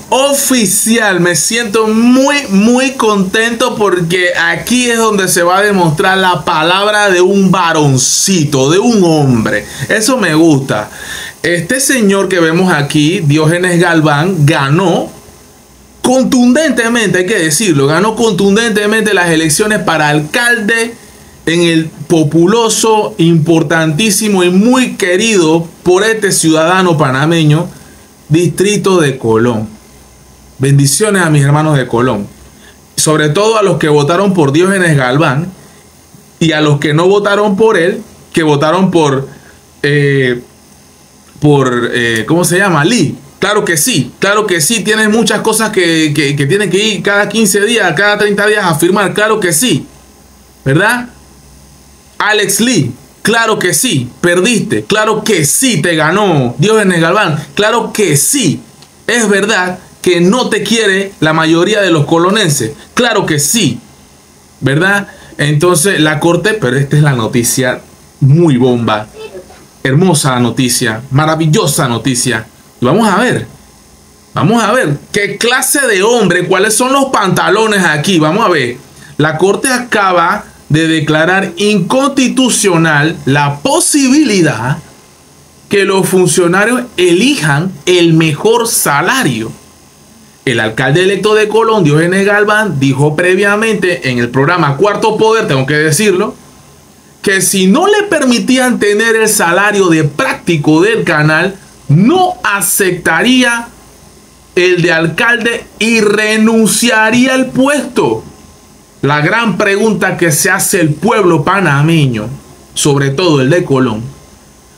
oficial. Me siento muy contento porque aquí es donde se va a demostrar la palabra de un varoncito, de un hombre. Eso me gusta. Este señor que vemos aquí, Diógenes Galván, ganó contundentemente, hay que decirlo, ganó contundentemente las elecciones para alcalde en el populoso, importantísimo y muy querido por este ciudadano panameño, distrito de Colón. Bendiciones a mis hermanos de Colón, sobre todo a los que votaron por Diógenes Galván y a los que no votaron por él, que votaron por ¿cómo se llama? Lee. Claro que sí, tienen muchas cosas que tienen que ir cada 15 días, cada 30 días a firmar, claro que sí, ¿verdad? Alex Lee, claro que sí, perdiste, claro que sí, te ganó Diógenes Galván, claro que sí, es verdad que no te quiere la mayoría de los colonenses, claro que sí, ¿verdad? Entonces la corte, pero esta es la noticia muy bomba, hermosa noticia, maravillosa noticia. Y vamos a ver qué clase de hombre, cuáles son los pantalones aquí. Vamos a ver, la corte acaba de declarar inconstitucional la posibilidad que los funcionarios elijan el mejor salario. El alcalde electo de Colón, Diógenes Galván, dijo previamente en el programa Cuarto Poder, tengo que decirlo, que si no le permitían tener el salario de práctico del canal, no aceptaría el de alcalde y renunciaría al puesto. La gran pregunta que se hace el pueblo panameño, sobre todo el de Colón,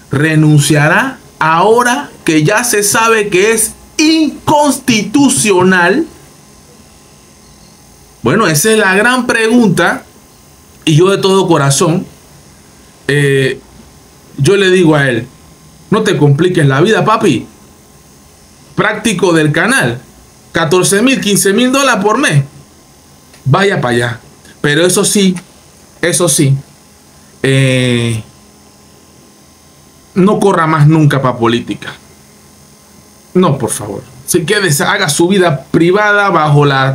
¿renunciará ahora que ya se sabe que es inconstitucional? Bueno, esa es la gran pregunta. Y yo de todo corazón, yo le digo a él, no te compliques la vida, papi. Práctico del canal, 14,000, 15,000 dólares por mes. Vaya para allá. Pero eso sí, no corra más nunca para política. No, por favor. Si quédese, haga su vida privada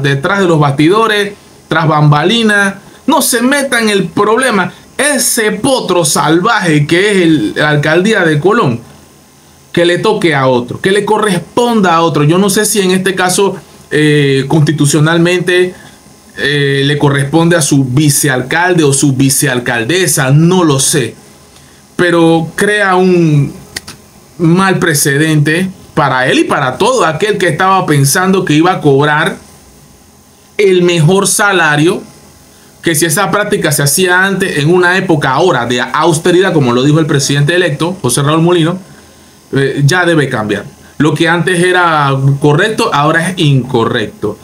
detrás de los bastidores, tras bambalinas. No se meta en el problema. Ese potro salvaje que es la alcaldía de Colón, que le toque a otro, que le corresponda a otro. Yo no sé si en este caso constitucionalmente le corresponde a su vicealcalde o su vicealcaldesa, no lo sé. Pero crea un mal precedente para él y para todo aquel que estaba pensando que iba a cobrar el mejor salario, que si esa práctica se hacía antes, en una época ahora de austeridad, como lo dijo el presidente electo, José Raúl Mulino, ya debe cambiar. Lo que antes era correcto, ahora es incorrecto.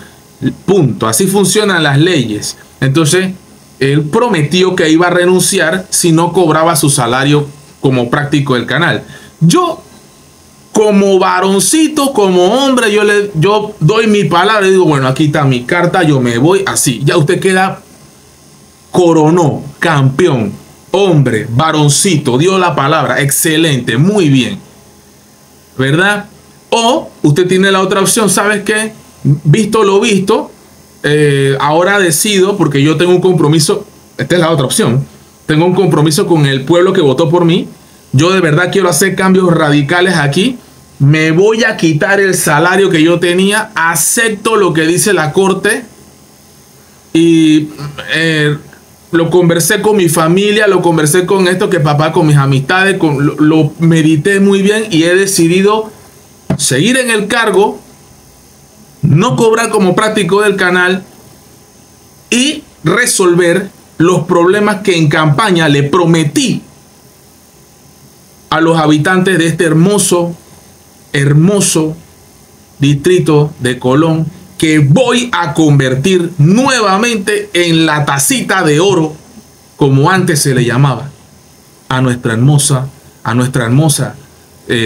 Punto. Así funcionan las leyes. Entonces, él prometió que iba a renunciar si no cobraba su salario como práctico del canal. Yo, como varoncito, como hombre, yo doy mi palabra y digo, bueno, aquí está mi carta, yo me voy así. Ya usted queda coronó, campeón, hombre, varoncito, dio la palabra, excelente, muy bien, ¿verdad? O usted tiene la otra opción, ¿sabes qué? Visto lo visto, ahora decido, porque yo tengo un compromiso, esta es la otra opción, tengo un compromiso con el pueblo que votó por mí, yo de verdad quiero hacer cambios radicales aquí, me voy a quitar el salario que yo tenía, acepto lo que dice la corte y lo conversé con mi familia, lo conversé con con mis amistades, lo medité muy bien y he decidido seguir en el cargo, no cobrar como práctico del canal y resolver los problemas que en campaña le prometí a los habitantes de este hermoso distrito de Colón, que voy a convertir nuevamente en la tacita de oro, como antes se le llamaba, a nuestra hermosa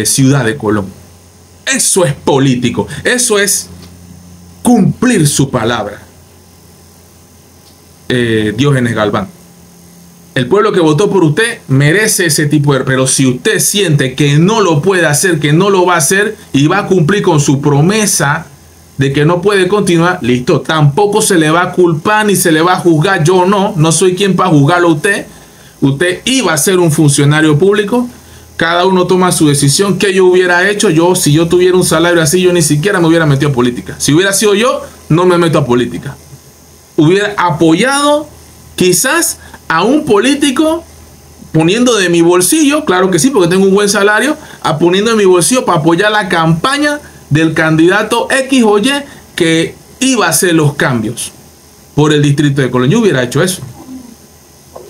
ciudad de Colón. Eso es político, eso es cumplir su palabra. Diógenes Galván, el pueblo que votó por usted merece ese tipo de... Pero si usted siente que no lo puede hacer, que no lo va a hacer y va a cumplir con su promesa de que no puede continuar, listo. Tampoco se le va a culpar ni se le va a juzgar. Yo no soy quien para juzgarlo a usted. Usted iba a ser un funcionario público. Cada uno toma su decisión. ¿Qué yo hubiera hecho? Si yo tuviera un salario así, yo ni siquiera me hubiera metido a política. Si hubiera sido yo, no me meto a política. Hubiera apoyado quizás a un político poniendo de mi bolsillo, claro que sí, porque tengo un buen salario, poniendo de mi bolsillo para apoyar la campaña del candidato X o Y que iba a hacer los cambios por el distrito de Colón. Yo hubiera hecho eso,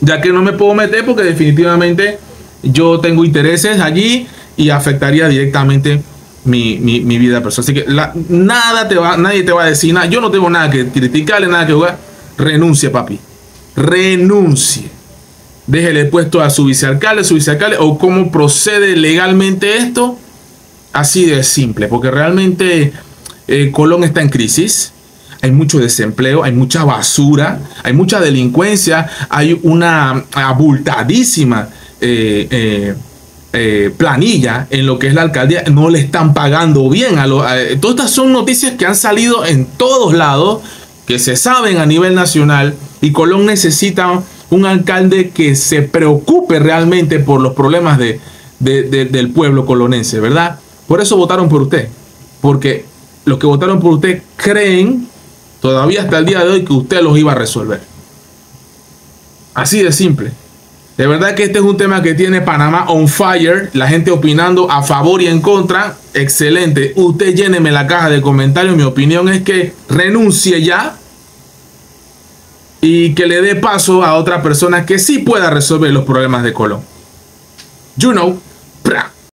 ya que no me puedo meter porque definitivamente yo tengo intereses allí y afectaría directamente mi vida personal. Así que nadie te va a decir nada. Yo no tengo nada que criticarle, nada que jugar. Renuncie, papi. Renuncie. Déjele puesto a su vicealcalde, o cómo procede legalmente esto. Así de simple, porque realmente Colón está en crisis. Hay mucho desempleo, hay mucha basura, hay mucha delincuencia, hay una abultadísima planilla en lo que es la alcaldía. No le están pagando bien. Todas estas son noticias que han salido en todos lados, que se saben a nivel nacional, y Colón necesita un alcalde que se preocupe realmente por los problemas del pueblo colonense, ¿verdad? Por eso votaron por usted, porque los que votaron por usted creen todavía hasta el día de hoy que usted los iba a resolver. Así de simple. De verdad que este es un tema que tiene Panamá on fire, la gente opinando a favor y en contra. Excelente. Usted lléneme la caja de comentarios. Mi opinión es que renuncie ya y que le dé paso a otra persona que sí pueda resolver los problemas de Colón. You know, pra.